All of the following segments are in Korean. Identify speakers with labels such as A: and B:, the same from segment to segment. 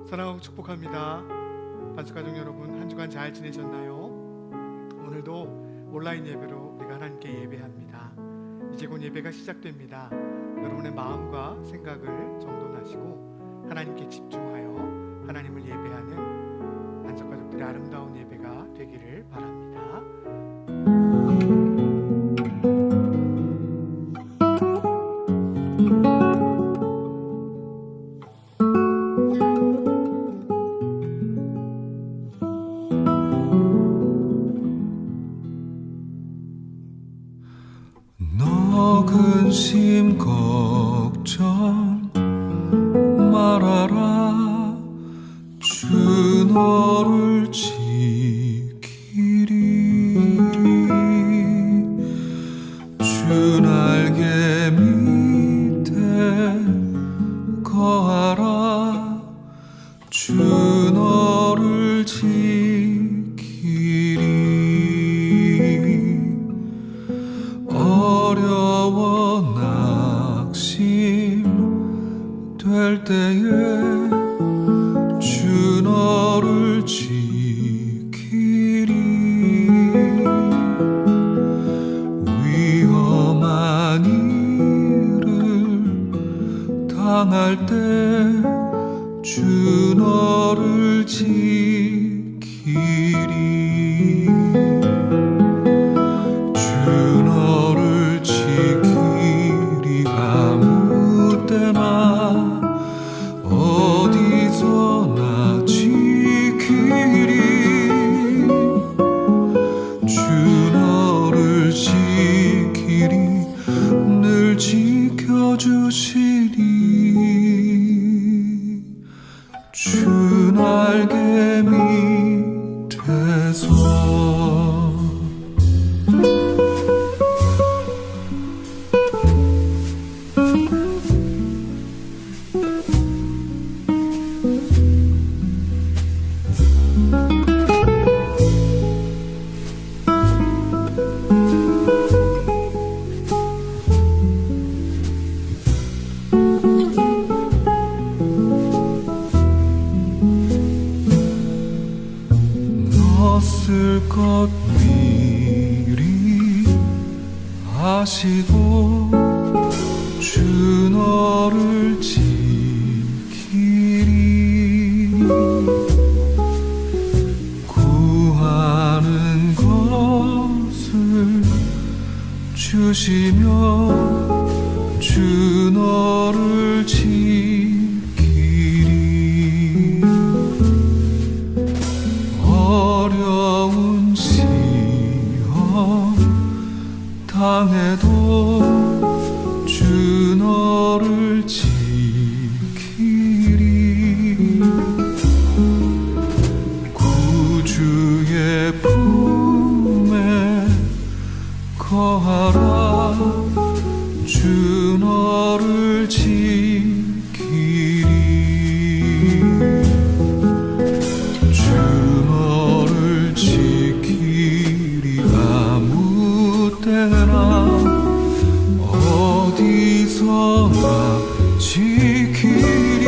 A: 사랑하고 축복합니다. 반수가족 여러분, 한 주간 잘 지내셨나요? 오늘도 온라인 예배로 우리가 하나님께 예배합니다. 이제 곧 예배가 시작됩니다. 여러분의 마음과 생각을 정돈하시고 하나님께 집중하여 하나님을 예배하는 반석가족들의 아름다운 예배가 되기를 바랍니다.
B: 근심 걱정 말아라. 주 너를 지키리. 주 날개 밑에 거하라. 주 너를 지키리. 어려워 낙심될 때에 주 너를 지키리. 위험한 일을 당할 때 주 너를 지키리. 어디서나 지키리. 주 너를 지키리. 늘 지켜주시리. 주 날개 밑에서 넣었을 것 미리 아시고 주 너를 지키리. 구하는 것을 주시며 주 너를 지키리. 어려운 시험 당해도 주 너를 지키리. 구주의 품에 거하라. 주 너를 지키리. 주 너를 지키리. 아무 때나 어디서나 지키리.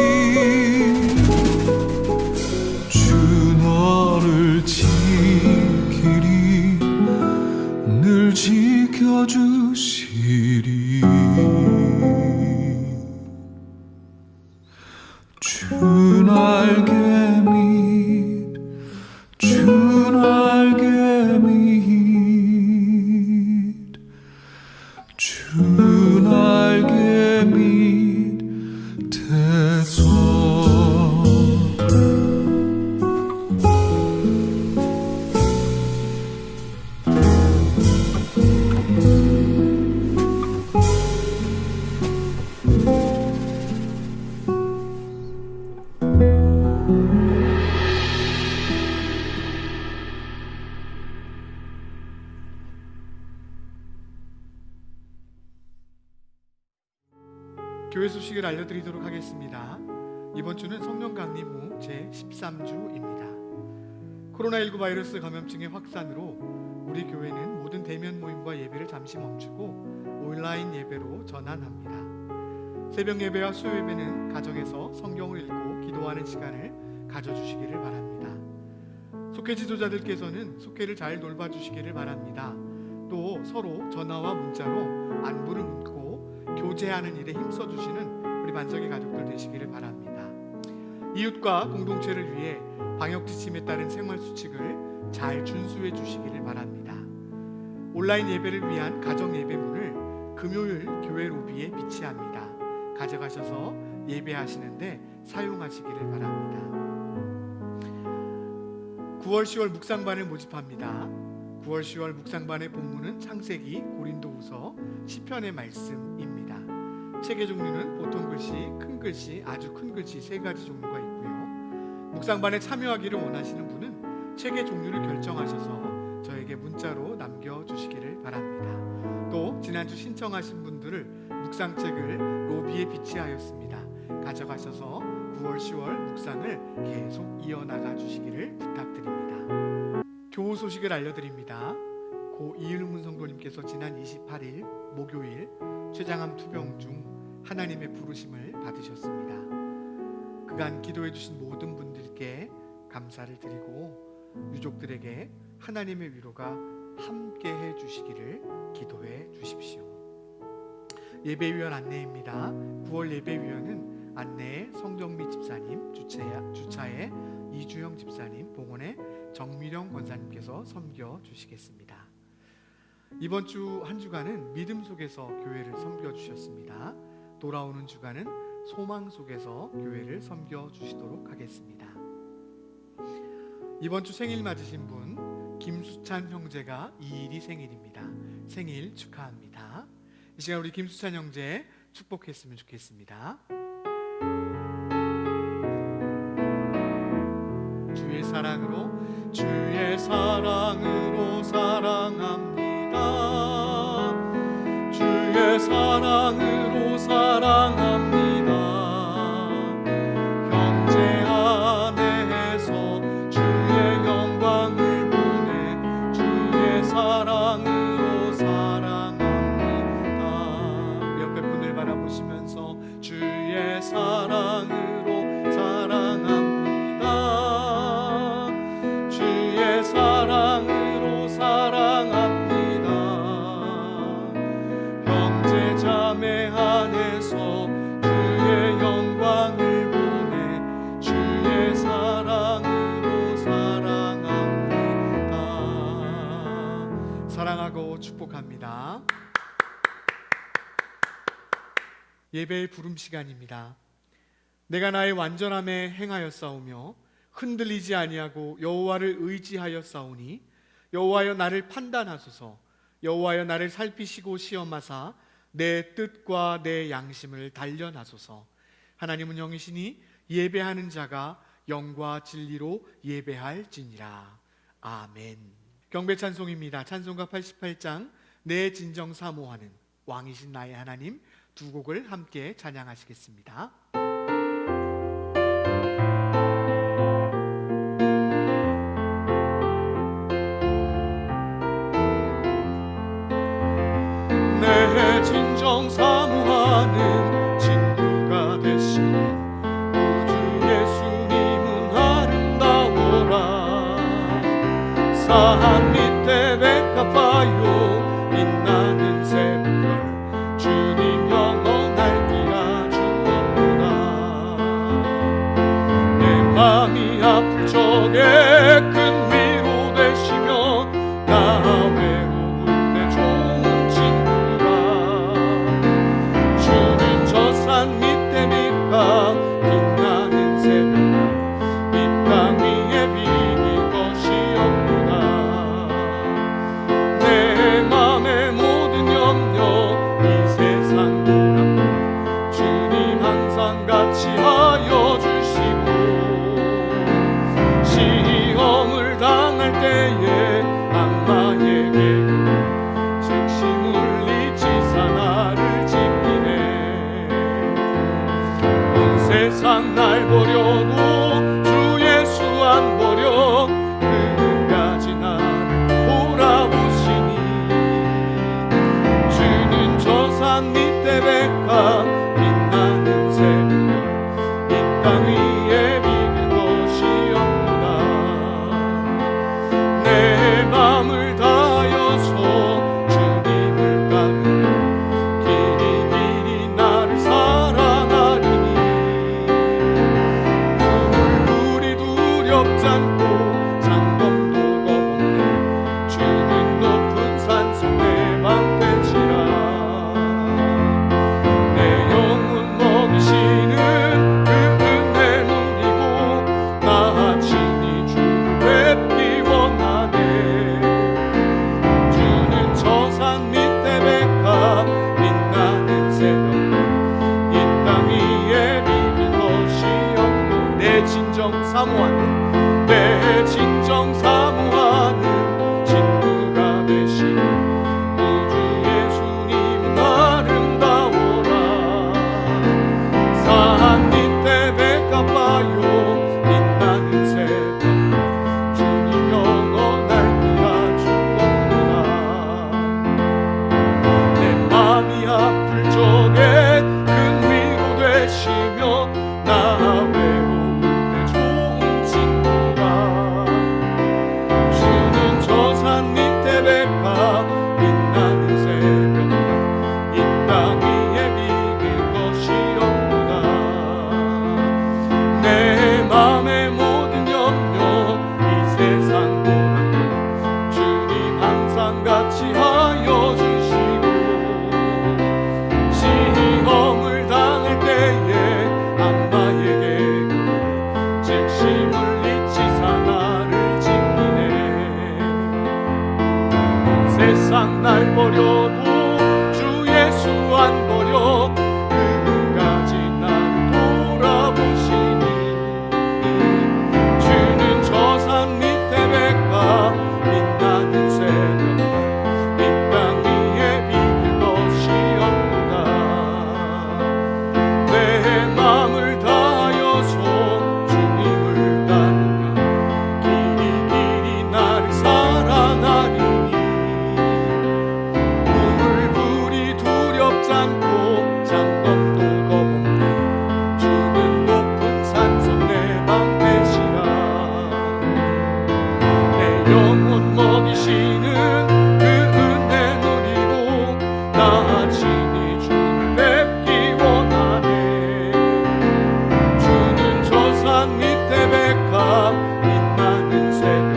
B: 주 너를 지키리. 늘 지켜주시리. 주 날개 밑, 주 날개 밑, 주 날개 밑에서
A: 교회 소식을 알려드리도록 하겠습니다. 이번 주는 성령 강림 후 제13주입니다. 코로나19 바이러스 감염증의 확산으로 우리 교회는 모든 대면 모임과 예배를 잠시 멈추고 온라인 예배로 전환합니다. 새벽 예배와 수요 예배는 가정에서 성경을 읽고 기도하는 시간을 가져주시기를 바랍니다. 속회 지도자들께서는 속회를 잘 돌봐주시기를 바랍니다. 또 서로 전화와 문자로 안부를 묻고 교제하는 일에 힘써주시는 우리 반석의 가족들 되시기를 바랍니다. 이웃과 공동체를 위해 방역 지침에 따른 생활 수칙을 잘 준수해 주시기를 바랍니다. 온라인 예배를 위한 가정 예배문을 금요일 교회 로비에 비치합니다. 가져가셔서 예배하시는데 사용하시기를 바랍니다. 9월 10월 묵상반을 모집합니다. 9월 10월 묵상반의 본문은 창세기, 고린도후서, 시편의 말씀입니다. 책의 종류는 보통 글씨, 큰 글씨, 아주 큰 글씨 3가지 종류가 있고요. 묵상반에 참여하기를 원하시는 분은 책의 종류를 결정하셔서 저에게 문자로 남겨주시기를 바랍니다. 또 지난주 신청하신 분들을 묵상책을 로비에 비치하였습니다. 가져가셔서 9월 10월 묵상을 계속 이어나가 주시기를 부탁드립니다. 교우 소식을 알려드립니다. 고 이일문 성도님께서 지난 28일 목요일 췌장암 투병 중 하나님의 부르심을 받으셨습니다. 그간 기도해 주신 모든 분들께 감사를 드리고 유족들에게 하나님의 위로가 함께해 주시기를 기도해 주십시오. 예배위원 안내입니다. 9월 예배위원은 안내에 성정미 집사님, 주차에 이주영 집사님, 봉헌에 정미령 권사님께서 섬겨 주시겠습니다. 이번 주 한 주간은 믿음 속에서 교회를 섬겨 주셨습니다. 돌아오는 주간은 소망 속에서 교회를 섬겨 주시도록 하겠습니다. 이번 주 생일 맞으신 분 김수찬 형제가 2일이 생일입니다. 생일 축하합니다. 이 시간 우리 김수찬 형제 축복했으면 좋겠습니다. 주의 사랑으로 사랑합니다. 주의 사랑으로 사랑합니다. 형제 안에서 주의 영광을 보내 주의 사랑으로 사랑합니다. 옆에 분을 바라보시면서 주의 사랑으로 사랑합니다. 주의 사랑으로 사랑합니다. 형제 자매 안에서 주의 영광을 보내 주의 사랑으로 사랑합니다. 사랑하고 축복합니다. 예배의 부름 시간입니다. 내가 나의 완전함에 행하였사오며 흔들리지 아니하고 여호와를 의지하였사오니 여호와여 나를 판단하소서. 여호와여 나를 살피시고 시험하사 내 뜻과 내 양심을 단련하소서. 하나님은 영이시니 예배하는 자가 영과 진리로 예배할지니라. 아멘. 경배 찬송입니다. 찬송가 88장 내 진정 사모하는 왕이신 나의 하나님 두 곡을 함께 찬양하시겠습니다. 내 진정 사모하는 친구가 되시는 구주 예수님은 아름다워라. 산 밑에 백합화요 빛나는 새벽별 주님 영원할기라 주옵보다. 내 맘이 아플 적에 큰 위로 되시며 나 외로울 때 좋은 주는 저 산 밑에 빛과 빛나는 새벽별 이 땅 위에 비길 것이 없구나. 내 맘의 모든 염려 이 세상 불안도 주님 항상 같이 하여 주시고 시험을 당할 때에 악마에게 즉시 물리치사 나를 지키네. 온 세상 날 버려도 주 예수 안 버려 끝까지 나를 돌아보시니 주는 저 산 밑에 백합 빛나는 새벽별 이 땅 위에 비길 것이 진정 사모하는 내 진정 사모하는 친구가 되신 우주 예수님 아름다워라. 산 밑에 백합화요 빛나는 새벽 주님 영원할 때가 주었구나. 내 맘이 아플 적에 큰 위로 되시며 나 외로울 때 좋은 친구라. 주는 저 산 밑에 백합 빛나는 새벽별 이 땅 위에 비길 것이었구나. 내 맘의 모든 염려 이 세상 고난도 주님 항상 같이 하여 주시고 시험을 당할 때에 악마에게 즉시 물리치사 나를 지키네. 온 세상 날 버려도 주 예수 안 버려 끝까지 나를 돌아보시니. 주는 저 산 밑에 백합 빛나는 새벽 이 땅 위에 비길 것이었구나. 내 맘을 다하여서 주님을 따르면 길이 길이 나를 사랑하리니. 우물불이 두렵지 않고 장검도 겁없네. 주는 높은 산성 내 방패시라. 내 영혼 먹이시는 그 은혜 누리고 나 친히 주를 뵙기 원하네. 주는 저 산 밑에 백합 빛나는 새벽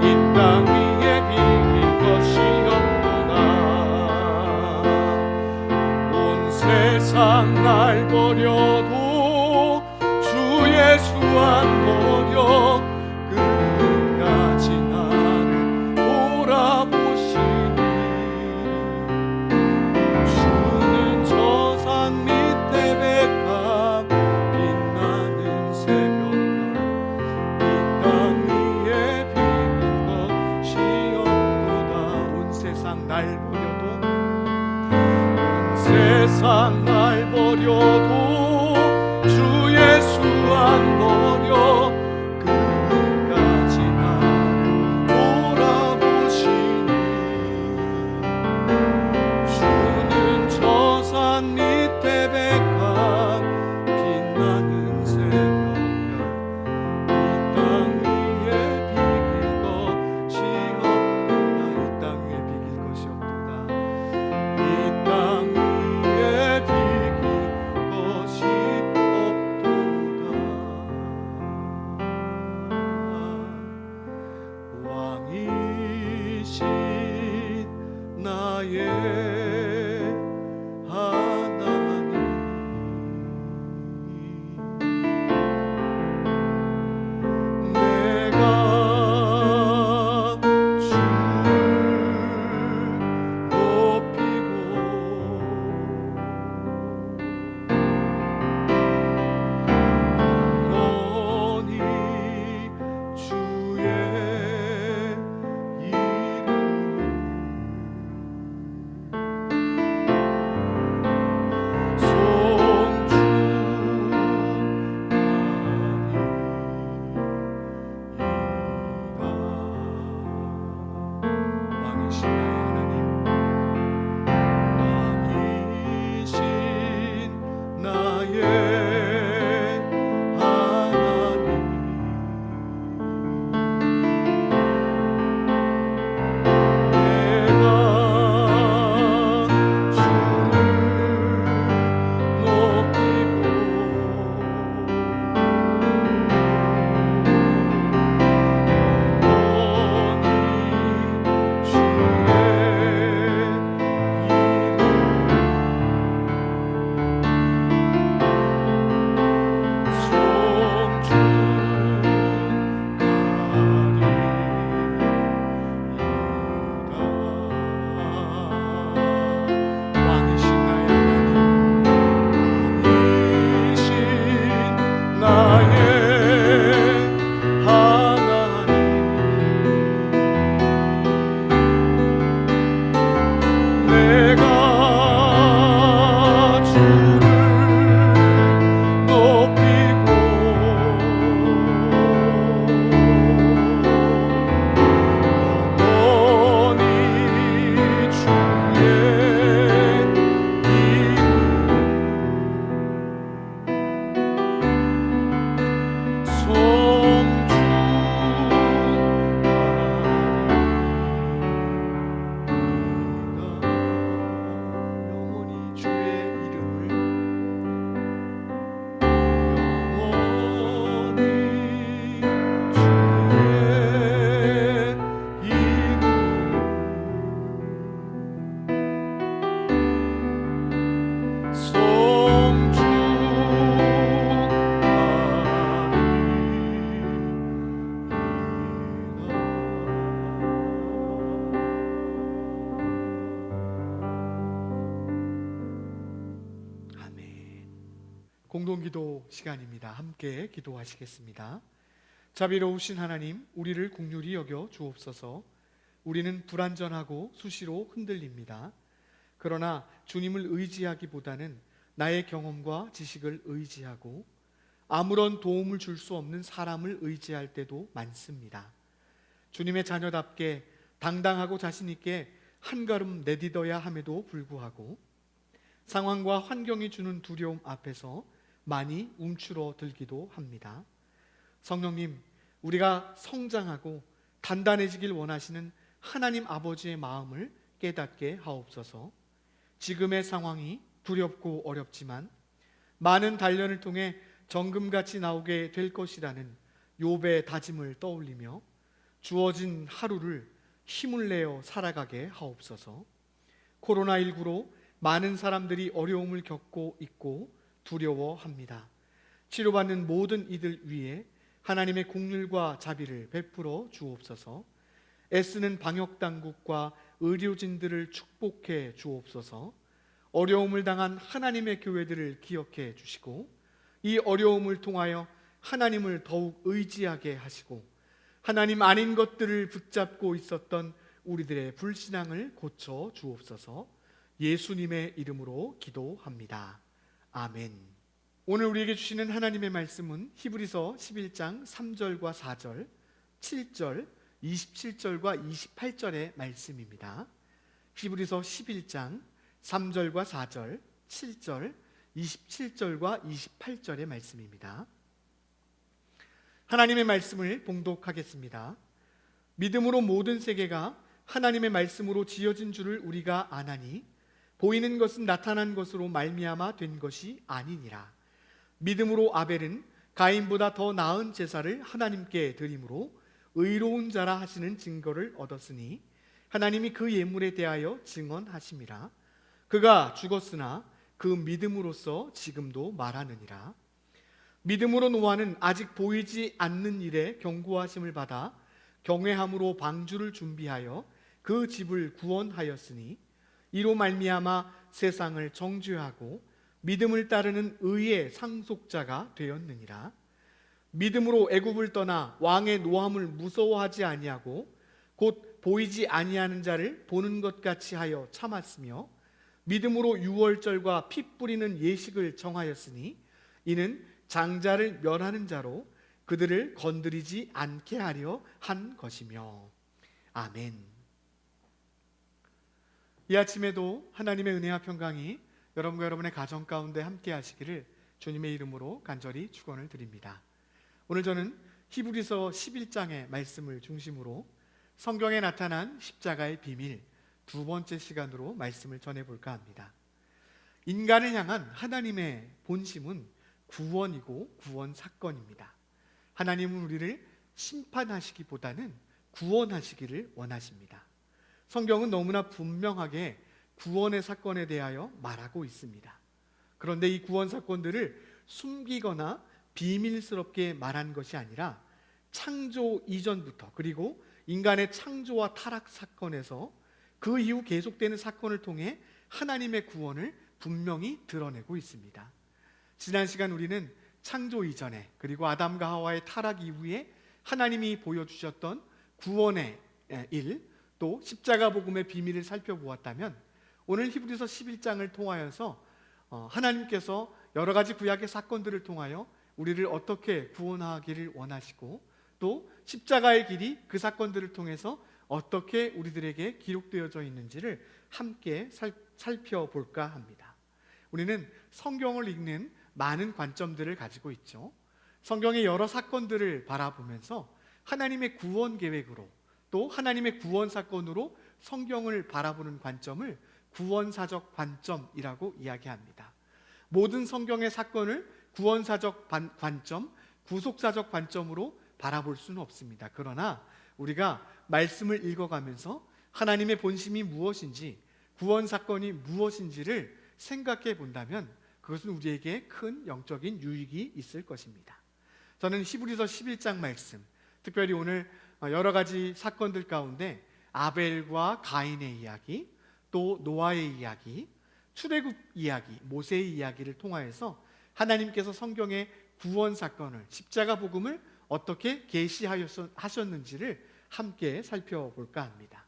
A: 이 땅 위에 비길 것이었구나. 온 세상 날 버려도 주 예수 안 버려 끝까지 나를 돌아보시니. 주는 저 산 밑에 백합 빛나는 새벽별 이 땅 위에 비길 것이었도다. 온 세상 날 버려도 온 세상 날 버려도 주 예수 안 버려 끝까지 나를 돌아보시니. 주는 저 산 밑에 백합 빛나는 새벽별 이 땅 위에 비길 것이었도다. 이 땅 위에 비길 것이었도다. 이 땅 위에 비길 것이었도다. 공동기도 시간입니다. 함께 기도하시겠습니다. 자비로우신 하나님, 우리를 긍휼히 여겨 주옵소서. 우리는 불완전하고 수시로 흔들립니다. 그러나 주님을 의지하기보다는 나의 경험과 지식을 의지하고 아무런 도움을 줄 수 없는 사람을 의지할 때도 많습니다. 주님의 자녀답게 당당하고 자신 있게 한 걸음 내딛어야 함에도 불구하고 상황과 환경이 주는 두려움 앞에서 많이 움츠러들기도 합니다. 성령님, 우리가 성장하고 단단해지길 원하시는 하나님 아버지의 마음을 깨닫게 하옵소서. 지금의 상황이 두렵고 어렵지만 많은 단련을 통해 정금같이 나오게 될 것이라는 욥의 다짐을 떠올리며 주어진 하루를 힘을 내어 살아가게 하옵소서. 코로나19로 많은 사람들이 어려움을 겪고 있고 두려워합니다. 치료받는 모든 이들 위에 하나님의 긍휼과 자비를 베풀어 주옵소서. 애쓰는 방역당국과 의료진들을 축복해 주옵소서. 어려움을 당한 하나님의 교회들을 기억해 주시고 이 어려움을 통하여 하나님을 더욱 의지하게 하시고 하나님 아닌 것들을 붙잡고 있었던 우리들의 불신앙을 고쳐 주옵소서. 예수님의 이름으로 기도합니다. 아멘. 오늘 우리에게 주시는 하나님의 말씀은 히브리서 11장 3절과 4절, 7절, 27절과 28절의 말씀입니다. 히브리서 11장 3절과 4절, 7절, 27절과 28절의 말씀입니다. 하나님의 말씀을 봉독하겠습니다. 믿음으로 모든 세계가 하나님의 말씀으로 지어진 줄을 우리가 아나니 보이는 것은 나타난 것으로 말미암아 된 것이 아니니라. 믿음으로 아벨은 가인보다 더 나은 제사를 하나님께 드림으로 의로운 자라 하시는 증거를 얻었으니 하나님이 그 예물에 대하여 증언하심이라. 그가 죽었으나 그 믿음으로써 지금도 말하느니라. 믿음으로 노아는 아직 보이지 않는 일에 경고하심을 받아 경외함으로 방주를 준비하여 그 집을 구원하였으니 이로 말미암아 세상을 정죄하고 믿음을 따르는 의의 상속자가 되었느니라. 믿음으로 애굽을 떠나 왕의 노함을 무서워하지 아니하고 곧 보이지 아니하는 자를 보는 것 같이 하여 참았으며 믿음으로 유월절과 피 뿌리는 예식을 정하였으니 이는 장자를 멸하는 자로 그들을 건드리지 않게 하려 한 것이며. 아멘. 이 아침에도 하나님의 은혜와 평강이 여러분과 여러분의 가정 가운데 함께 하시기를 주님의 이름으로 간절히 축원을 드립니다. 오늘 저는 히브리서 11장의 말씀을 중심으로 성경에 나타난 십자가의 비밀 두 번째 시간으로 말씀을 전해볼까 합니다. 인간을 향한 하나님의 본심은 구원이고 구원 사건입니다. 하나님은 우리를 심판하시기보다는 구원하시기를 원하십니다. 성경은 너무나 분명하게 구원의 사건에 대하여 말하고 있습니다. 그런데 이 구원 사건들을 숨기거나 비밀스럽게 말한 것이 아니라 창조 이전부터 그리고 인간의 창조와 타락 사건에서 그 이후 계속되는 사건을 통해 하나님의 구원을 분명히 드러내고 있습니다. 지난 시간 우리는 창조 이전에 그리고 아담과 하와의 타락 이후에 하나님이 보여주셨던 구원의 일, 또 십자가 복음의 비밀을 살펴보았다면 오늘 히브리서 11장을 통하여서 하나님께서 여러 가지 구약의 사건들을 통하여 우리를 어떻게 구원하기를 원하시고 또 십자가의 길이 그 사건들을 통해서 어떻게 우리들에게 기록되어져 있는지를 함께 살펴볼까 합니다. 우리는 성경을 읽는 많은 관점들을 가지고 있죠. 성경의 여러 사건들을 바라보면서 하나님의 구원 계획으로 또 하나님의 구원 사건으로 성경을 바라보는 관점을 구원사적 관점이라고 이야기합니다. 모든 성경의 사건을 구원사적 관점, 구속사적 관점으로 바라볼 수는 없습니다. 그러나 우리가 말씀을 읽어가면서 하나님의 본심이 무엇인지, 구원 사건이 무엇인지를 생각해 본다면 그것은 우리에게 큰 영적인 유익이 있을 것입니다. 저는 히브리서 11장 말씀, 특별히 오늘 여러 가지 사건들 가운데 아벨과 가인의 이야기, 또 노아의 이야기, 출애굽 이야기, 모세의 이야기를 통하여서 하나님께서 성경의 구원 사건을, 십자가 복음을 어떻게 계시하셨는지를 함께 살펴볼까 합니다.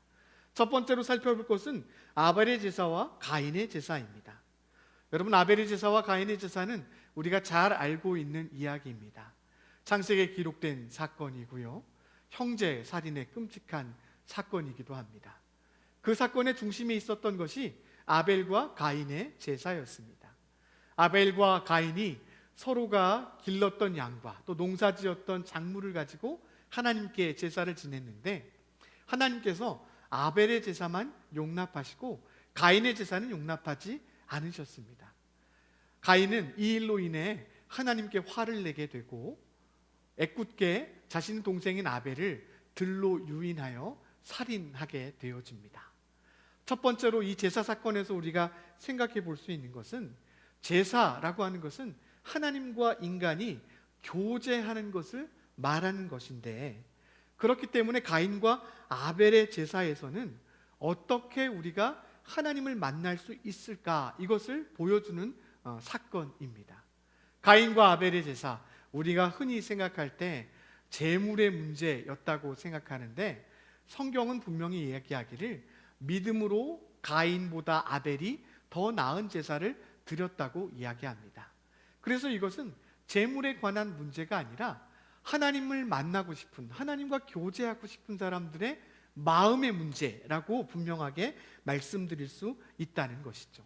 A: 첫 번째로 살펴볼 것은 아벨의 제사와 가인의 제사입니다. 여러분, 아벨의 제사와 가인의 제사는 우리가 잘 알고 있는 이야기입니다. 창세기에 기록된 사건이고요, 형제 살인의 끔찍한 사건이기도 합니다. 그 사건의 중심에 있었던 것이 아벨과 가인의 제사였습니다. 아벨과 가인이 서로가 길렀던 양과 또 농사지었던 작물을 가지고 하나님께 제사를 지냈는데, 하나님께서 아벨의 제사만 용납하시고 가인의 제사는 용납하지 않으셨습니다. 가인은 이 일로 인해 하나님께 화를 내게 되고 애꿎게 자신의 동생인 아벨을 들로 유인하여 살인하게 되어집니다. 첫 번째로 이 제사 사건에서 우리가 생각해 볼 수 있는 것은, 제사라고 하는 것은 하나님과 인간이 교제하는 것을 말하는 것인데, 그렇기 때문에 가인과 아벨의 제사에서는 어떻게 우리가 하나님을 만날 수 있을까, 이것을 보여주는 사건입니다. 가인과 아벨의 제사, 우리가 흔히 생각할 때 재물의 문제였다고 생각하는데, 성경은 분명히 이야기하기를 믿음으로 가인보다 아벨이 더 나은 제사를 드렸다고 이야기합니다. 그래서 이것은 재물에 관한 문제가 아니라 하나님을 만나고 싶은, 하나님과 교제하고 싶은 사람들의 마음의 문제라고 분명하게 말씀드릴 수 있다는 것이죠.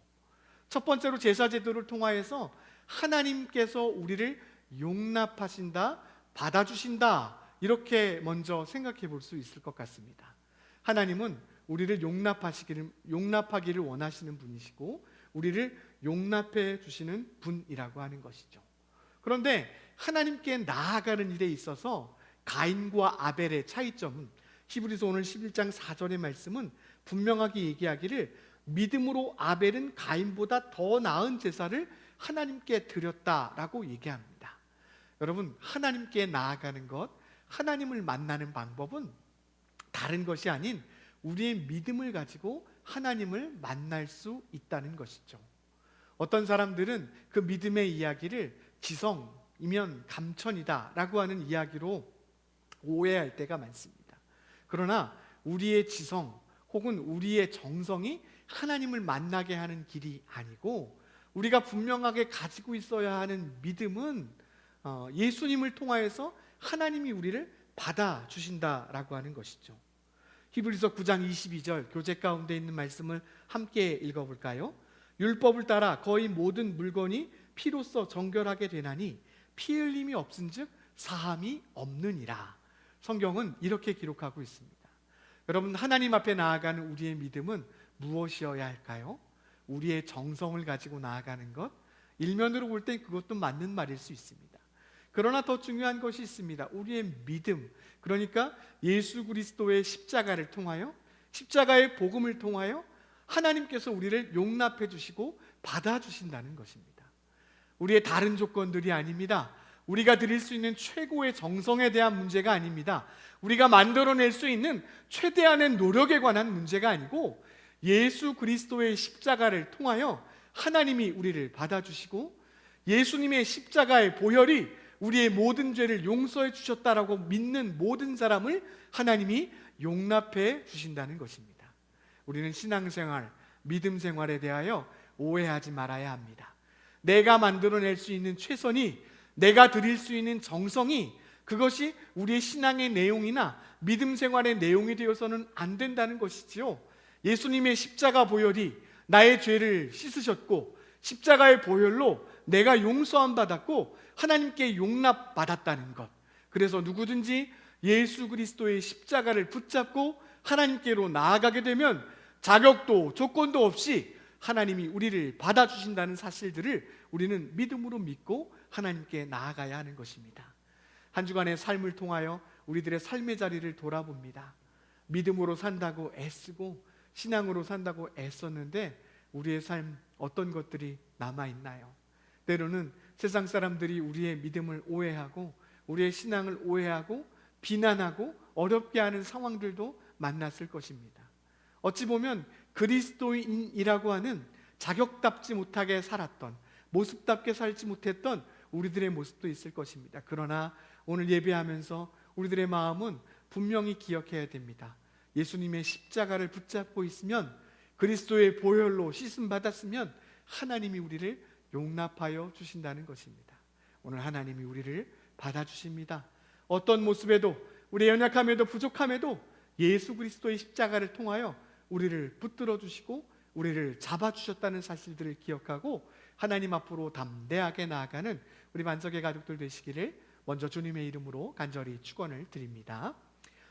A: 첫 번째로 제사 제도를 통하여서 하나님께서 우리를 용납하신다, 받아주신다, 이렇게 먼저 생각해 볼 수 있을 것 같습니다. 하나님은 우리를 용납하기를 원하시는 분이시고 우리를 용납해 주시는 분이라고 하는 것이죠. 그런데 하나님께 나아가는 일에 있어서 가인과 아벨의 차이점은, 히브리서 오늘 11장 4절의 말씀은 분명하게 얘기하기를 믿음으로 아벨은 가인보다 더 나은 제사를 하나님께 드렸다라고 얘기합니다. 여러분, 하나님께 나아가는 것, 하나님을 만나는 방법은 다른 것이 아닌 우리의 믿음을 가지고 하나님을 만날 수 있다는 것이죠. 어떤 사람들은 그 믿음의 이야기를 지성이면 감천이다 라고 하는 이야기로 오해할 때가 많습니다. 그러나 우리의 지성 혹은 우리의 정성이 하나님을 만나게 하는 길이 아니고, 우리가 분명하게 가지고 있어야 하는 믿음은 예수님을 통하여서 하나님이 우리를 받아주신다라고 하는 것이죠. 히브리서 9장 22절 교재 가운데 있는 말씀을 함께 읽어볼까요? 율법을 따라 거의 모든 물건이 피로써 정결하게 되나니 피 흘림이 없은즉 사함이 없느니라. 성경은 이렇게 기록하고 있습니다. 여러분, 하나님 앞에 나아가는 우리의 믿음은 무엇이어야 할까요? 우리의 정성을 가지고 나아가는 것, 일면으로 볼 땐 그것도 맞는 말일 수 있습니다. 그러나 더 중요한 것이 있습니다. 우리의 믿음, 그러니까 예수 그리스도의 십자가를 통하여, 십자가의 복음을 통하여 하나님께서 우리를 용납해 주시고 받아주신다는 것입니다. 우리의 다른 조건들이 아닙니다. 우리가 드릴 수 있는 최고의 정성에 대한 문제가 아닙니다. 우리가 만들어낼 수 있는 최대한의 노력에 관한 문제가 아니고, 예수 그리스도의 십자가를 통하여 하나님이 우리를 받아주시고 예수님의 십자가의 보혈이 우리의 모든 죄를 용서해 주셨다라고 믿는 모든 사람을 하나님이 용납해 주신다는 것입니다. 우리는 신앙생활, 믿음 생활에 대하여 오해하지 말아야 합니다. 내가 만들어낼 수 있는 최선이, 내가 드릴 수 있는 정성이, 그것이 우리의 신앙의 내용이나 믿음 생활의 내용이 되어서는 안 된다는 것이지요. 예수님의 십자가 보혈이 나의 죄를 씻으셨고, 십자가의 보혈로 내가 용서함 받았고 하나님께 용납받았다는 것, 그래서 누구든지 예수 그리스도의 십자가를 붙잡고 하나님께로 나아가게 되면 자격도 조건도 없이 하나님이 우리를 받아주신다는 사실들을 우리는 믿음으로 믿고 하나님께 나아가야 하는 것입니다. 한 주간의 삶을 통하여 우리들의 삶의 자리를 돌아봅니다. 믿음으로 산다고 애쓰고 신앙으로 산다고 애썼는데 우리의 삶 어떤 것들이 남아있나요? 때로는 세상 사람들이 우리의 믿음을 오해하고 우리의 신앙을 오해하고 비난하고 어렵게 하는 상황들도 만났을 것입니다. 어찌 보면 그리스도인이라고 하는 자격답지 못하게 살았던, 모습답게 살지 못했던 우리들의 모습도 있을 것입니다. 그러나 오늘 예배하면서 우리들의 마음은 분명히 기억해야 됩니다. 예수님의 십자가를 붙잡고 있으면, 그리스도의 보혈로 씻음 받았으면 하나님이 우리를 용납하여 주신다는 것입니다. 오늘 하나님이 우리를 받아주십니다. 어떤 모습에도, 우리의 연약함에도 부족함에도 예수 그리스도의 십자가를 통하여 우리를 붙들어 주시고 우리를 잡아주셨다는 사실들을 기억하고 하나님 앞으로 담대하게 나아가는 우리 만석의 가족들 되시기를 먼저 주님의 이름으로 간절히 축원을 드립니다.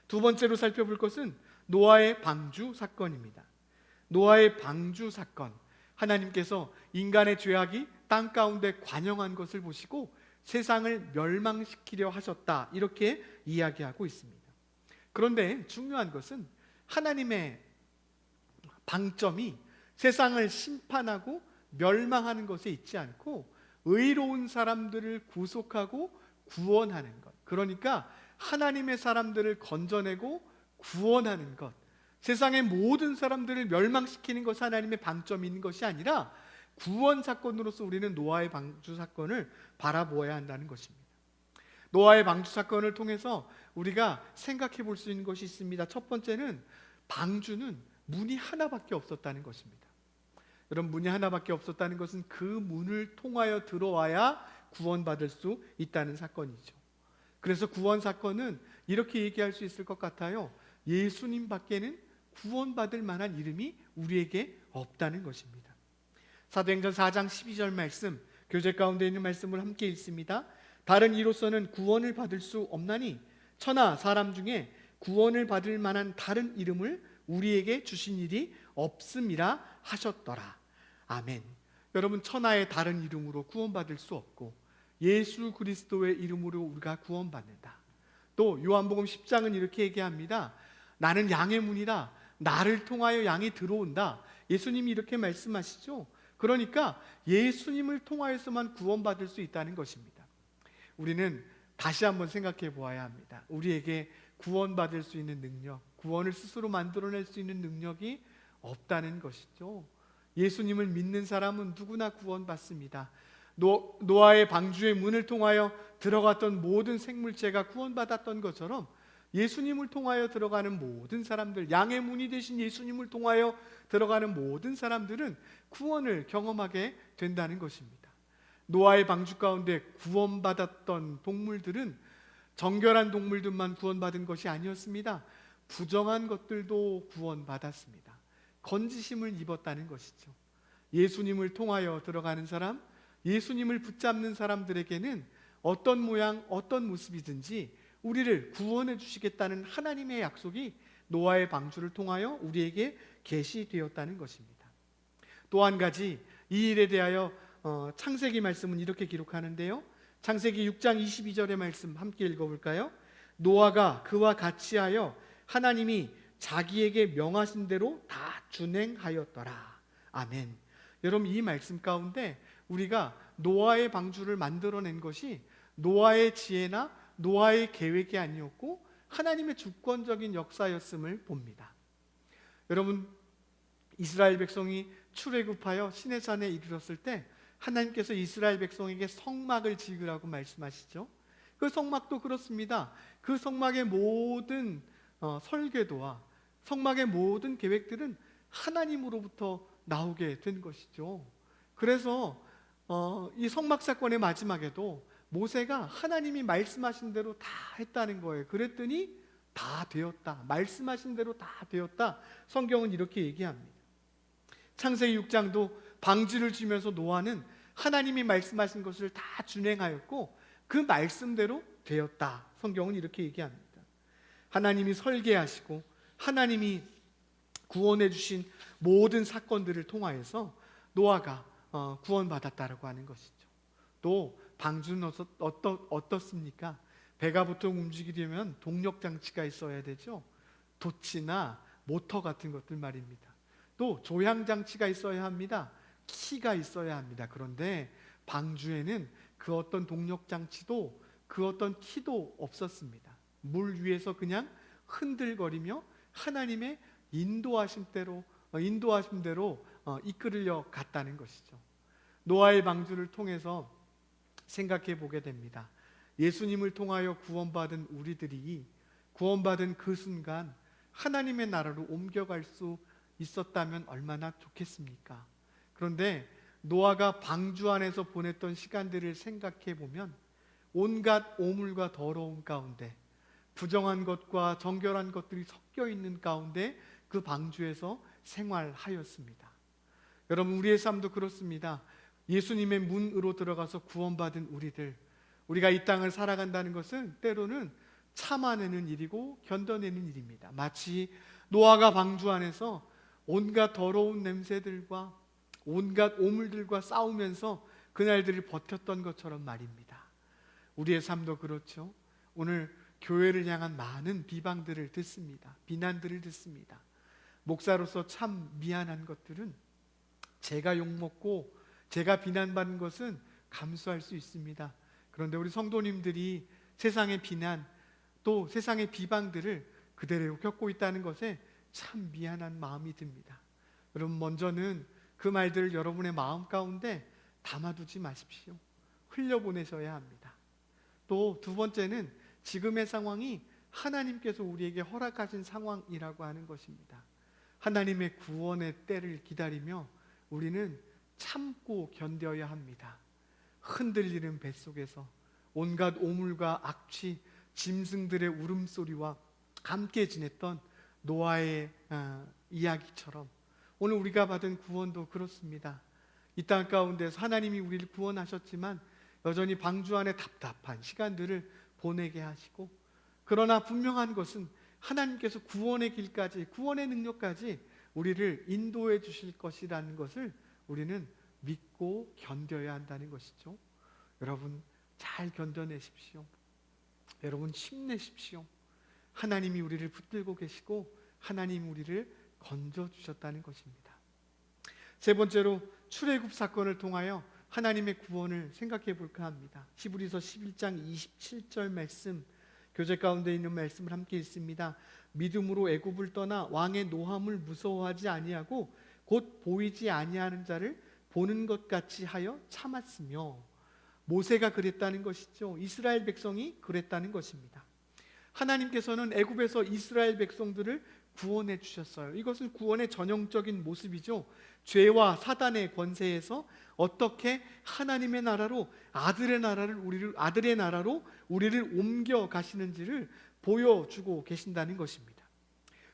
A: 두 번째로 살펴볼 것은 노아의 방주 사건입니다. 노아의 방주 사건, 하나님께서 인간의 죄악이 땅 가운데 관영한 것을 보시고 세상을 멸망시키려 하셨다, 이렇게 이야기하고 있습니다. 그런데 중요한 것은 하나님의 방점이 세상을 심판하고 멸망하는 것에 있지 않고 의로운 사람들을 구속하고 구원하는 것, 그러니까 하나님의 사람들을 건져내고 구원하는 것, 세상의 모든 사람들을 멸망시키는 것이 하나님의 방점이 있는 것이 아니라 구원 사건으로서 우리는 노아의 방주 사건을 바라보아야 한다는 것입니다. 노아의 방주 사건을 통해서 우리가 생각해 볼 수 있는 것이 있습니다. 첫 번째는 방주는 문이 하나밖에 없었다는 것입니다. 여러분, 문이 하나밖에 없었다는 것은 그 문을 통하여 들어와야 구원받을 수 있다는 사건이죠. 그래서 구원 사건은 이렇게 얘기할 수 있을 것 같아요. 예수님 밖에는 구원받을 만한 이름이 우리에게 없다는 것입니다. 사도행전 4장 12절 말씀, 교재 가운데 있는 말씀을 함께 읽습니다. 다른 이로서는 구원을 받을 수 없나니 천하 사람 중에 구원을 받을 만한 다른 이름을 우리에게 주신 일이 없음이라 하셨더라. 아멘. 여러분, 천하의 다른 이름으로 구원받을 수 없고 예수 그리스도의 이름으로 우리가 구원받는다. 또 요한복음 10장은 이렇게 얘기합니다. 나는 양의 문이다. 나를 통하여 양이 들어온다. 예수님이 이렇게 말씀하시죠. 그러니까 예수님을 통하여서만 구원받을 수 있다는 것입니다. 우리는 다시 한번 생각해 보아야 합니다. 우리에게 구원받을 수 있는 능력, 구원을 스스로 만들어낼 수 있는 능력이 없다는 것이죠. 예수님을 믿는 사람은 누구나 구원받습니다. 노아의 방주의 문을 통하여 들어갔던 모든 생물체가 구원받았던 것처럼 예수님을 통하여 들어가는 모든 사람들, 양의 문이 되신 예수님을 통하여 들어가는 모든 사람들은 구원을 경험하게 된다는 것입니다. 노아의 방주 가운데 구원받았던 동물들은 정결한 동물들만 구원받은 것이 아니었습니다. 부정한 것들도 구원받았습니다. 건지심을 입었다는 것이죠. 예수님을 통하여 들어가는 사람, 예수님을 붙잡는 사람들에게는 어떤 모양, 어떤 모습이든지 우리를 구원해 주시겠다는 하나님의 약속이 노아의 방주를 통하여 우리에게 계시되었다는 것입니다. 또 한 가지 이 일에 대하여 창세기 말씀은 이렇게 기록하는데요. 창세기 6장 22절의 말씀 함께 읽어볼까요? 노아가 그와 같이 하여 하나님이 자기에게 명하신 대로 다 준행하였더라. 아멘. 여러분, 이 말씀 가운데 우리가 노아의 방주를 만들어낸 것이 노아의 지혜나 노아의 계획이 아니었고 하나님의 주권적인 역사였음을 봅니다. 여러분, 이스라엘 백성이 출애굽하여 시내산에 이르렀을 때 하나님께서 이스라엘 백성에게 성막을 지으라고 말씀하시죠. 그 성막도 그렇습니다. 그 성막의 모든 설계도와 성막의 모든 계획들은 하나님으로부터 나오게 된 것이죠. 그래서 이 성막 사건의 마지막에도 모세가 하나님이 말씀하신 대로 다 했다는 거예요. 그랬더니 다 되었다. 말씀하신 대로 다 되었다. 성경은 이렇게 얘기합니다. 창세기 6장도 방주를 지면서 노아는 하나님이 말씀하신 것을 다 준행하였고 그 말씀대로 되었다. 성경은 이렇게 얘기합니다. 하나님이 설계하시고 하나님이 구원해 주신 모든 사건들을 통하여서 노아가 구원받았다라고 하는 것이죠. 또 방주는 어떻습니까? 배가 보통 움직이려면 동력 장치가 있어야 되죠. 돛이나 모터 같은 것들 말입니다. 또 조향 장치가 있어야 합니다. 키가 있어야 합니다. 그런데 방주에는 그 어떤 동력 장치도 그 어떤 키도 없었습니다. 물 위에서 그냥 흔들거리며 하나님의 인도하심대로 이끌려 갔다는 것이죠. 노아의 방주를 통해서 생각해 보게 됩니다. 예수님을 통하여 구원받은 우리들이 구원받은 그 순간 하나님의 나라로 옮겨갈 수 있었다면 얼마나 좋겠습니까? 그런데 노아가 방주 안에서 보냈던 시간들을 생각해 보면 온갖 오물과 더러움 가운데, 부정한 것과 정결한 것들이 섞여 있는 가운데 그 방주에서 생활하였습니다. 여러분, 우리의 삶도 그렇습니다. 예수님의 문으로 들어가서 구원받은 우리가 이 땅을 살아간다는 것은 때로는 참아내는 일이고 견뎌내는 일입니다. 마치 노아가 방주 안에서 온갖 더러운 냄새들과 온갖 오물들과 싸우면서 그날들을 버텼던 것처럼 말입니다. 우리의 삶도 그렇죠. 오늘 교회를 향한 많은 비방들을 듣습니다. 비난들을 듣습니다. 목사로서 참 미안한 것들은 제가 욕먹고 제가 비난받는 것은 감수할 수 있습니다. 그런데 우리 성도님들이 세상의 비난 또 세상의 비방들을 그대로 겪고 있다는 것에 참 미안한 마음이 듭니다. 여러분, 먼저는 그 말들을 여러분의 마음 가운데 담아두지 마십시오. 흘려보내셔야 합니다. 또 두 번째는 지금의 상황이 하나님께서 우리에게 허락하신 상황이라고 하는 것입니다. 하나님의 구원의 때를 기다리며 우리는 참고 견뎌야 합니다. 흔들리는 뱃속에서 온갖 오물과 악취, 짐승들의 울음소리와 함께 지냈던 노아의 이야기처럼 오늘 우리가 받은 구원도 그렇습니다. 이 땅 가운데서 하나님이 우리를 구원하셨지만 여전히 방주 안에 답답한 시간들을 보내게 하시고, 그러나 분명한 것은 하나님께서 구원의 길까지, 구원의 능력까지 우리를 인도해 주실 것이라는 것을 우리는 믿고 견뎌야 한다는 것이죠. 여러분, 잘 견뎌내십시오. 여러분, 힘내십시오. 하나님이 우리를 붙들고 계시고 하나님이 우리를 건져주셨다는 것입니다. 세 번째로 출애굽 사건을 통하여 하나님의 구원을 생각해 볼까 합니다. 히브리서 11장 27절 말씀, 교재 가운데 있는 말씀을 함께 읽습니다. 믿음으로 애굽을 떠나 왕의 노함을 무서워하지 아니하고 곧 보이지 아니하는 자를 보는 것 같이 하여 참았으며. 모세가 그랬다는 것이죠. 이스라엘 백성이 그랬다는 것입니다. 하나님께서는 애굽에서 이스라엘 백성들을 구원해 주셨어요. 이것은 구원의 전형적인 모습이죠. 죄와 사단의 권세에서 어떻게 하나님의 나라로, 아들의 나라로 우리를 옮겨 가시는지를 보여주고 계신다는 것입니다.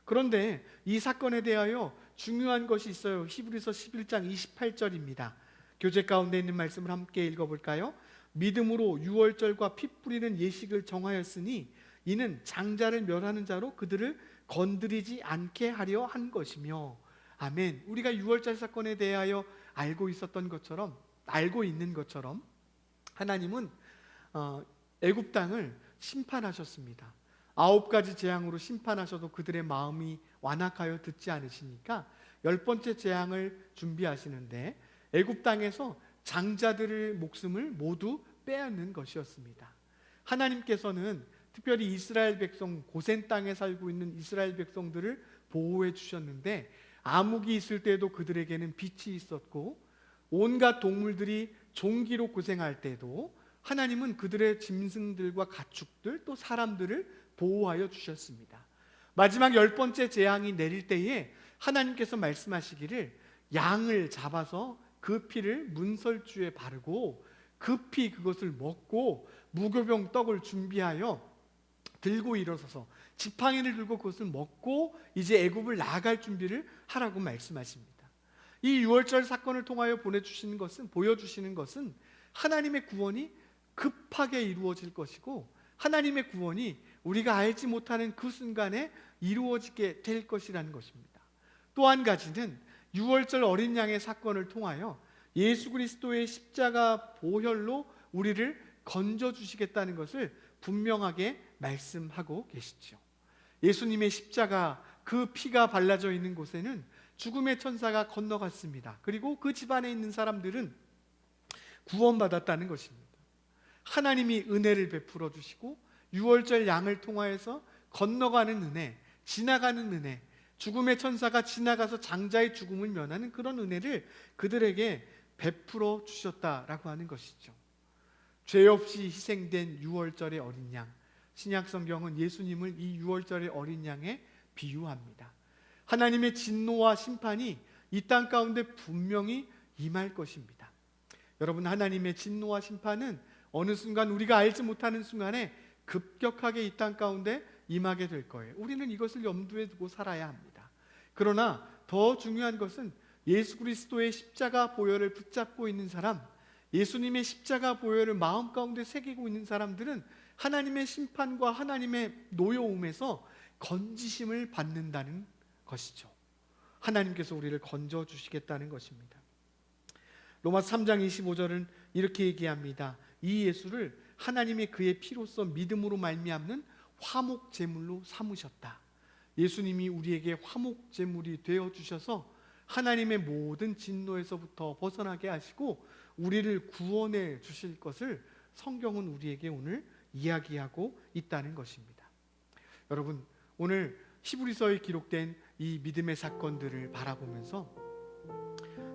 A: 그런데 이 사건에 대하여 중요한 것이 있어요. 히브리서 11장 28절입니다. 교재 가운데 있는 말씀을 함께 읽어볼까요? 믿음으로 유월절과 피 뿌리는 예식을 정하였으니 이는 장자를 멸하는 자로 그들을 건드리지 않게 하려 한 것이며. 아멘. 우리가 유월절 사건에 대하여 알고 있는 것처럼 하나님은 애굽 땅을 심판하셨습니다. 9가지 재앙으로 심판하셔도 그들의 마음이 완악하여 듣지 않으시니까 10번째 재앙을 준비하시는데 애굽 땅에서 장자들의 목숨을 모두 빼앗는 것이었습니다. 하나님께서는 특별히 이스라엘 백성, 고센 땅에 살고 있는 이스라엘 백성들을 보호해 주셨는데, 암흑이 있을 때도 그들에게는 빛이 있었고, 온갖 동물들이 종기로 고생할 때도 하나님은 그들의 짐승들과 가축들 또 사람들을 보호하여 주셨습니다. 마지막 10번째 재앙이 내릴 때에 하나님께서 말씀하시기를 양을 잡아서 그 피를 문설주에 바르고 급히 그것을 먹고 무교병 떡을 준비하여 들고 일어서서 지팡이를 들고 그것을 먹고 이제 애굽을 나아갈 준비를 하라고 말씀하십니다. 이 유월절 사건을 통하여 보여주시는 것은 하나님의 구원이 급하게 이루어질 것이고, 하나님의 구원이 우리가 알지 못하는 그 순간에 이루어지게 될 것이라는 것입니다. 또 한 가지는 유월절 어린 양의 사건을 통하여 예수 그리스도의 십자가 보혈로 우리를 건져주시겠다는 것을 분명하게 말씀하고 계시죠. 예수님의 십자가, 그 피가 발라져 있는 곳에는 죽음의 천사가 건너갔습니다. 그리고 그 집안에 있는 사람들은 구원받았다는 것입니다. 하나님이 은혜를 베풀어 주시고 유월절 양을 통하여서 건너가는 은혜, 지나가는 은혜, 죽음의 천사가 지나가서 장자의 죽음을 면하는 그런 은혜를 그들에게 베풀어 주셨다라고 하는 것이죠. 죄 없이 희생된 유월절의 어린 양, 신약 성경은 예수님을 이 유월절의 어린 양에 비유합니다. 하나님의 진노와 심판이 이 땅 가운데 분명히 임할 것입니다. 여러분, 하나님의 진노와 심판은 어느 순간 우리가 알지 못하는 순간에 급격하게 이 땅 가운데 임하게 될 거예요. 우리는 이것을 염두에 두고 살아야 합니다. 그러나 더 중요한 것은 예수 그리스도의 십자가 보혈을 붙잡고 있는 사람, 예수님의 십자가 보혈을 마음 가운데 새기고 있는 사람들은 하나님의 심판과 하나님의 노여움에서 건지심을 받는다는 것이죠. 하나님께서 우리를 건져 주시겠다는 것입니다. 로마서 3장 25절은 이렇게 얘기합니다. 이 예수를 하나님의 그의 피로써 믿음으로 말미암는 화목 제물로 삼으셨다. 예수님이 우리에게 화목 제물이 되어 주셔서 하나님의 모든 진노에서부터 벗어나게 하시고 우리를 구원해 주실 것을 성경은 우리에게 오늘 이야기하고 있다는 것입니다. 여러분, 오늘 히브리서에 기록된 이 믿음의 사건들을 바라보면서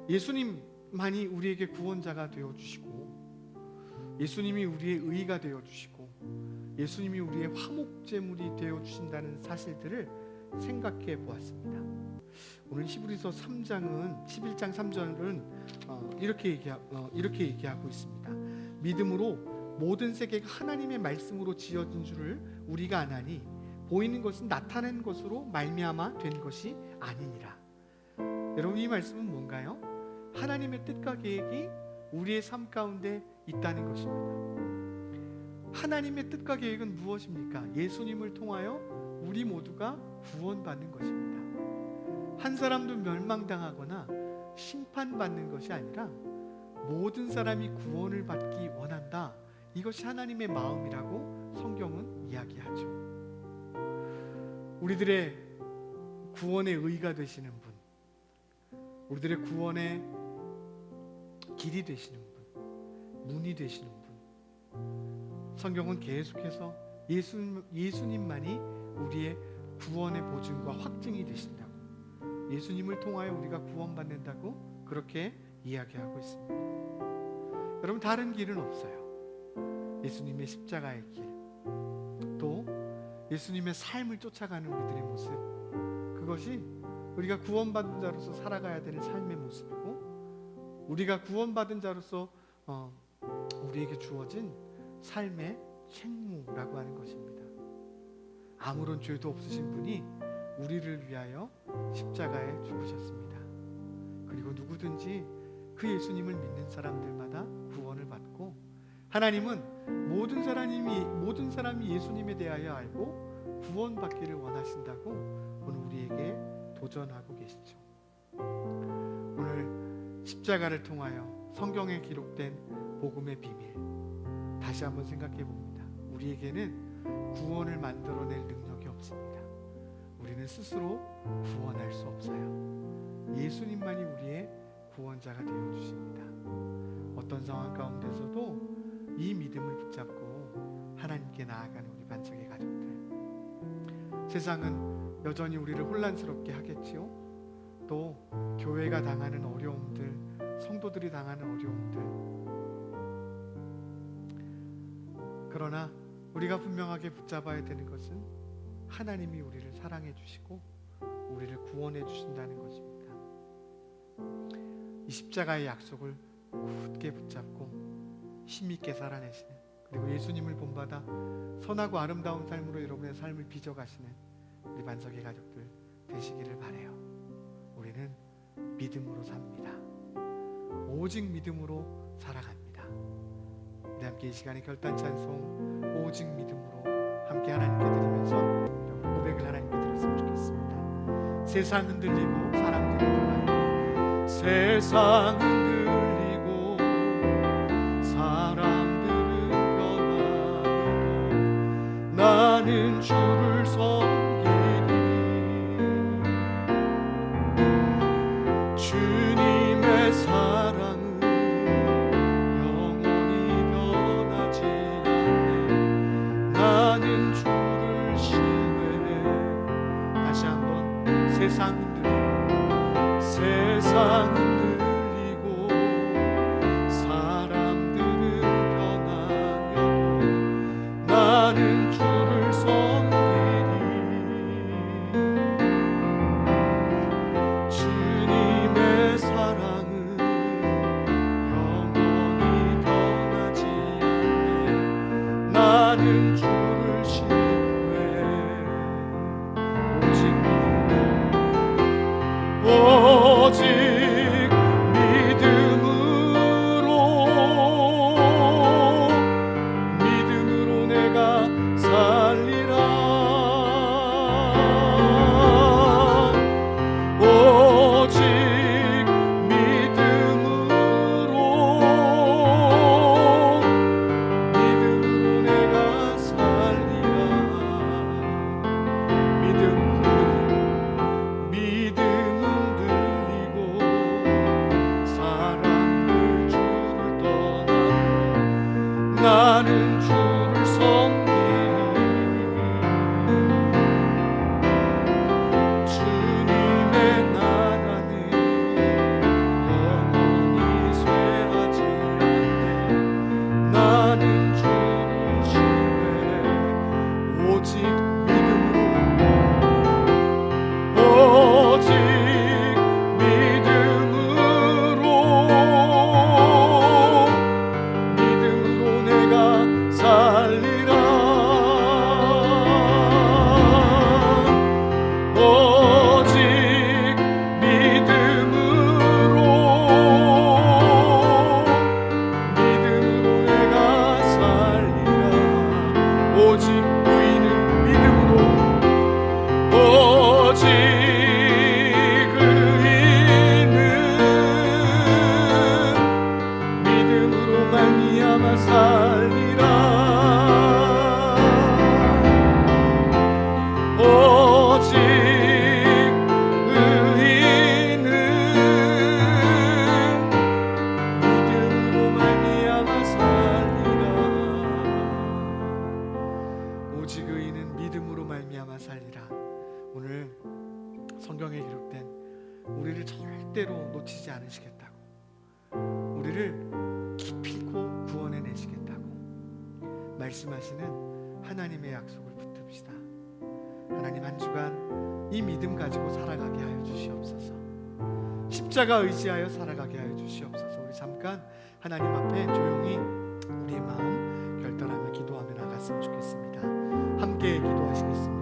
A: 예수님만이 우리에게 구원자가 되어 주시고 예수님이 우리의 의가 되어 주시고 예수님이 우리의 화목제물이 되어 주신다는 사실들을 생각해 보았습니다. 오늘 히브리서 3장은 11장 3절은 이렇게 얘기하고 있습니다. 믿음으로 모든 세계가 하나님의 말씀으로 지어진 줄을 우리가 아나니 보이는 것은 나타낸 것으로 말미암아 된 것이 아니니라. 여러분, 이 말씀은 뭔가요? 하나님의 뜻과 계획이 우리의 삶 가운데 있다는 것입니다. 하나님의 뜻과 계획은 무엇입니까? 예수님을 통하여 우리 모두가 구원받는 것입니다. 한 사람도 멸망당하거나 심판받는 것이 아니라 모든 사람이 구원을 받기 원한다. 이것이 하나님의 마음이라고 성경은 이야기하죠. 우리들의 구원의 의가 되시는 분, 우리들의 구원의 길이 되시는 분, 문이 되시는 분, 성경은 계속해서 예수님만이 우리의 구원의 보증과 확증이 되신다고, 예수님을 통하여 우리가 구원받는다고 그렇게 이야기하고 있습니다. 여러분, 다른 길은 없어요. 예수님의 십자가의 길, 또 예수님의 삶을 쫓아가는 우리들의 모습, 그것이 우리가 구원받은 자로서 살아가야 되는 삶의 모습이고 우리가 구원받은 자로서 우리에게 주어진 삶의 책무라고 하는 것입니다. 아무런 죄도 없으신 분이 우리를 위하여 십자가에 죽으셨습니다. 그리고 누구든지 그 예수님을 믿는 사람들마다 구원을 받고 하나님은 모든 사람이 예수님에 대하여 알고 구원받기를 원하신다고 오늘 우리에게 도전하고 계시죠. 오늘 십자가를 통하여 성경에 기록된 복음의 비밀 다시 한번 생각해 봅니다. 우리에게는 구원을 만들어낼 능력이 없습니다. 우리는 스스로 구원할 수 없어요. 예수님만이 우리의 구원자가 되어 주십니다. 어떤 상황 가운데서도 이 믿음을 붙잡고 하나님께 나아가는 우리 반석의 가족들, 세상은 여전히 우리를 혼란스럽게 하겠지요. 또 교회가 당하는 어려움들, 성도들이 당하는 어려움들, 그러나 우리가 분명하게 붙잡아야 되는 것은 하나님이 우리를 사랑해 주시고 우리를 구원해 주신다는 것입니다. 이 십자가의 약속을 굳게 붙잡고 힘있게 살아내시는, 그리고 예수님을 본받아 선하고 아름다운 삶으로 여러분의 삶을 빚어가시는 우리 반석의 가족들 되시기를 바라요. 우리는 믿음으로 삽니다. 오직 믿음으로 살아갑니다. 우리 함께 이 시간에 결단 찬송 오직 믿음으로 함께 하나님께 드리면서 여러분 고백을 하나님께 드렸으면 좋겠습니다. 세상 흔들리고 사람들이 변하고, 세상 흔들리고 사람들은 변하고 나는 주를 섬기리. 주님의 사랑은 영원히 변하지 않네. 나는 주를 신뢰해. 다시 한번 세상 흔들리고 오직 믿음으로 오직 믿음으로 내가 살리라 오직 믿음으로 내가 살리라 오직 의인은 믿음으로 오직 의인은 믿음으로 말미암아 살리라 오직 의인은 믿음으로 말미암아 살리라 오직 의인은 믿음으로 말미암아 살리라. 오늘 성경에 기록된 우리를 절대로 놓치지 않으시겠다고, 우리를 기필코 구원해내시겠다고 말씀하시는 하나님의 약속을 붙듭시다. 하나님, 한 주간 이 믿음 가지고 살아가게 하여 주시옵소서. 십자가 의지하여 살아가게 하여 주시옵소서. 우리 잠깐 하나님 앞에 조용히 우리의 마음 결단하며 기도하며 나갔으면 좋겠습니다. 함께 기도하시겠습니다.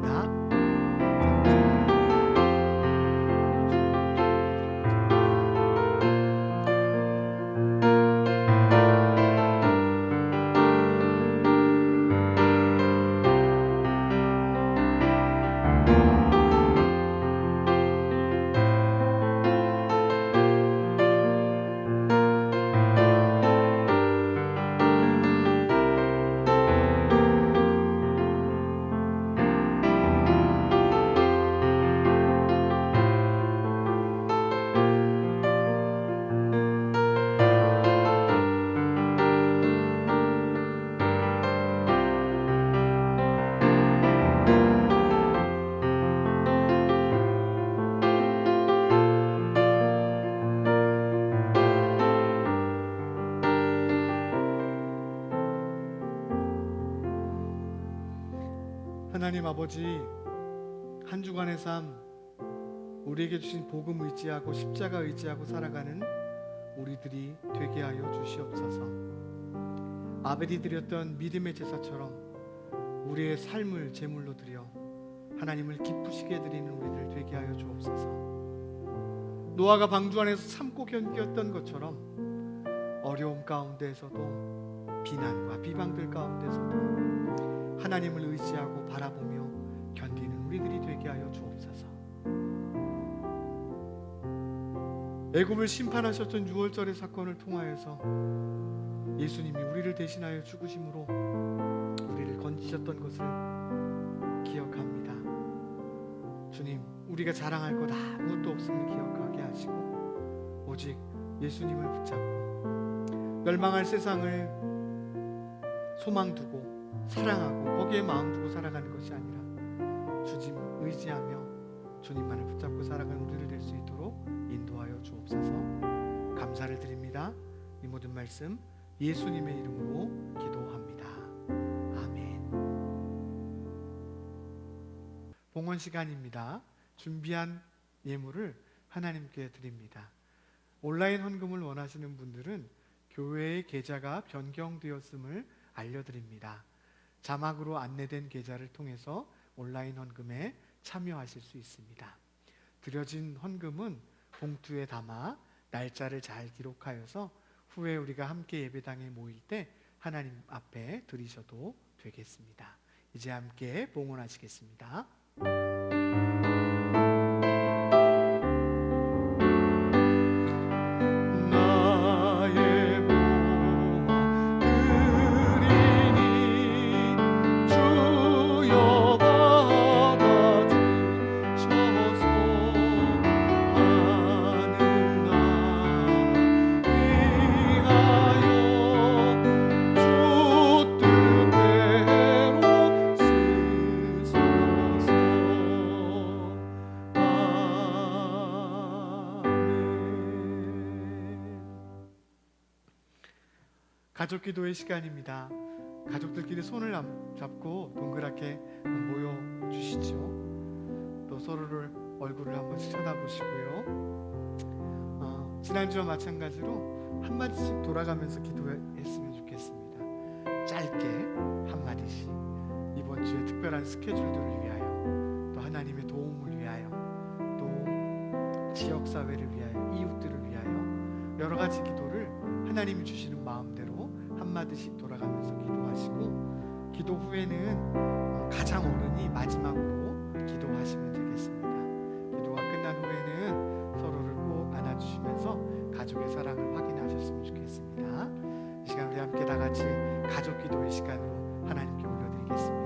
A: 하나님 아버지, 한 주간의 삶 우리에게 주신 복음 의지하고 십자가 의지하고 살아가는 우리들이 되게 하여 주시옵소서. 아벨이 드렸던 믿음의 제사처럼 우리의 삶을 제물로 드려 하나님을 기쁘시게 드리는 우리들 되게 하여 주옵소서. 노아가 방주 안에서 참고 견뎠던 것처럼 어려움 가운데에서도 비난과 비방들 가운데서도 하나님을 의지하고 바라보며 견디는 우리들이 되게 하여 주옵소서. 애굽을 심판하셨던 유월절의 사건을 통하여서 예수님이 우리를 대신하여 죽으심으로 우리를 건지셨던 것을 기억합니다. 주님, 우리가 자랑할 것 아무것도 없음을 기억하게 하시고 오직 예수님을 붙잡고 멸망할 세상을 소망 두고 사랑하고 거기에 마음 두고 살아가는 것이 아니라 주님 의지하며 주님만을 붙잡고 살아가는 우리를 될 수 있도록 인도하여 주옵소서. 감사를 드립니다. 이 모든 말씀 예수님의 이름으로 기도합니다. 아멘. 봉헌 시간입니다. 준비한 예물을 하나님께 드립니다. 온라인 헌금을 원하시는 분들은 교회의 계좌가 변경되었음을 알려드립니다. 자막으로 안내된 계좌를 통해서 온라인 헌금에 참여하실 수 있습니다. 드려진 헌금은 봉투에 담아 날짜를 잘 기록하여서 후에 우리가 함께 예배당에 모일 때 하나님 앞에 드리셔도 되겠습니다. 이제 함께 봉헌하시겠습니다. 가족기도의 시간입니다. 가족들끼리 손을 잡고 동그랗게 서로를 얼굴을 한 번씩 쳐다보시고요. 지난주와 마찬가지로 한마디씩 돌아가면서 기도했으면 좋겠습니다. 짧게 한마디씩 이번 주에 특별한 스케줄들을 위하여, 또 하나님의 도움을 위하여, 또 지역사회를 위하여, 이웃들을 위하여 여러 가지 기도를 하나님이 주시는 마음대로 한마디씩 돌아가면서 기도하시고, 기도 후에는 가장 어른이 마지막으로 기도하시면 되겠습니다. 기도가 끝난 후에는 서로를 꼭 안아주시면서 가족의 사랑을 확인하셨으면 좋겠습니다. 이 시간 우리 함께 다 같이 가족 기도의 시간으로 하나님께 올려드리겠습니다.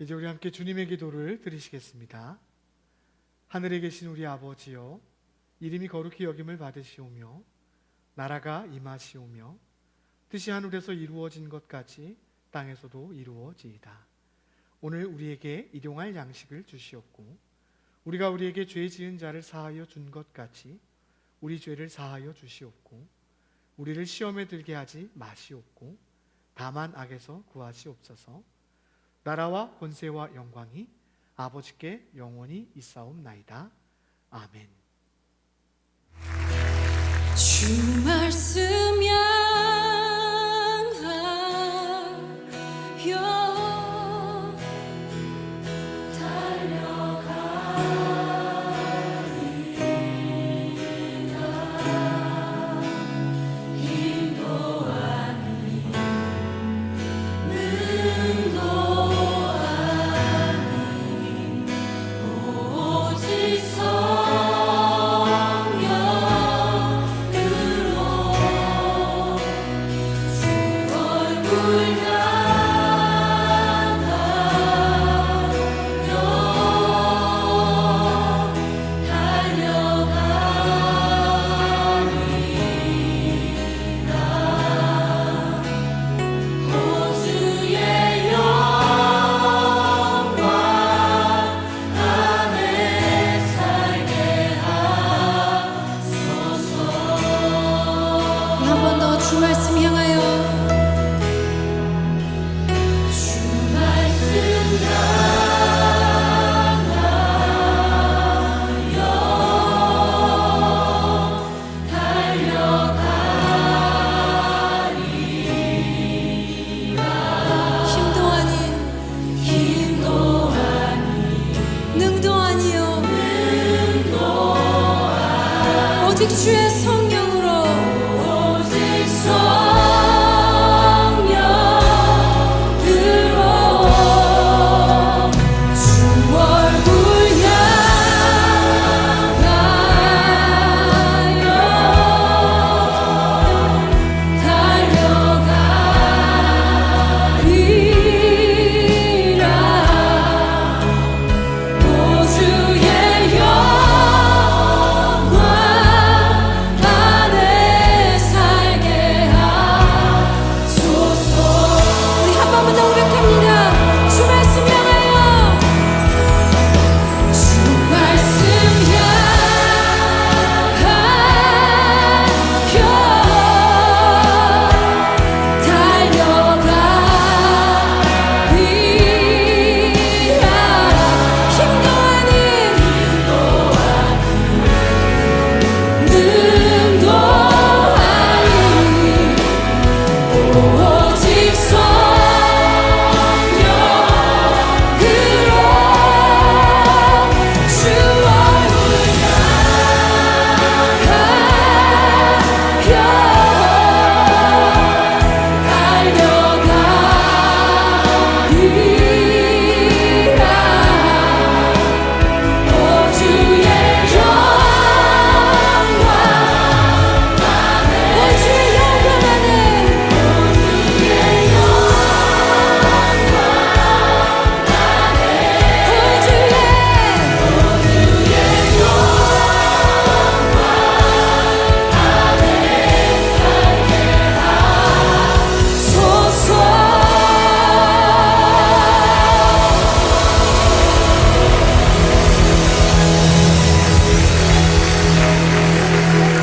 A: 이제 우리 함께 주님의 기도를 드리시겠습니다. 하늘에 계신 우리 아버지여, 이름이 거룩히 여김을 받으시오며 나라가 임하시오며 뜻이 하늘에서 이루어진 것 같이 땅에서도 이루어지이다. 오늘 우리에게 일용할 양식을 주시옵고, 우리가 우리에게 죄 지은 자를 사하여 준 것 같이 우리 죄를 사하여 주시옵고, 우리를 시험에 들게 하지 마시옵고 다만 악에서 구하시옵소서. 나라와 권세와 영광이 아버지께 영원히 있사옵나이다. 아멘.
C: 주 말씀 향하여 달려가리라. 인도하니 능도하니 오직 주 말씀 향하여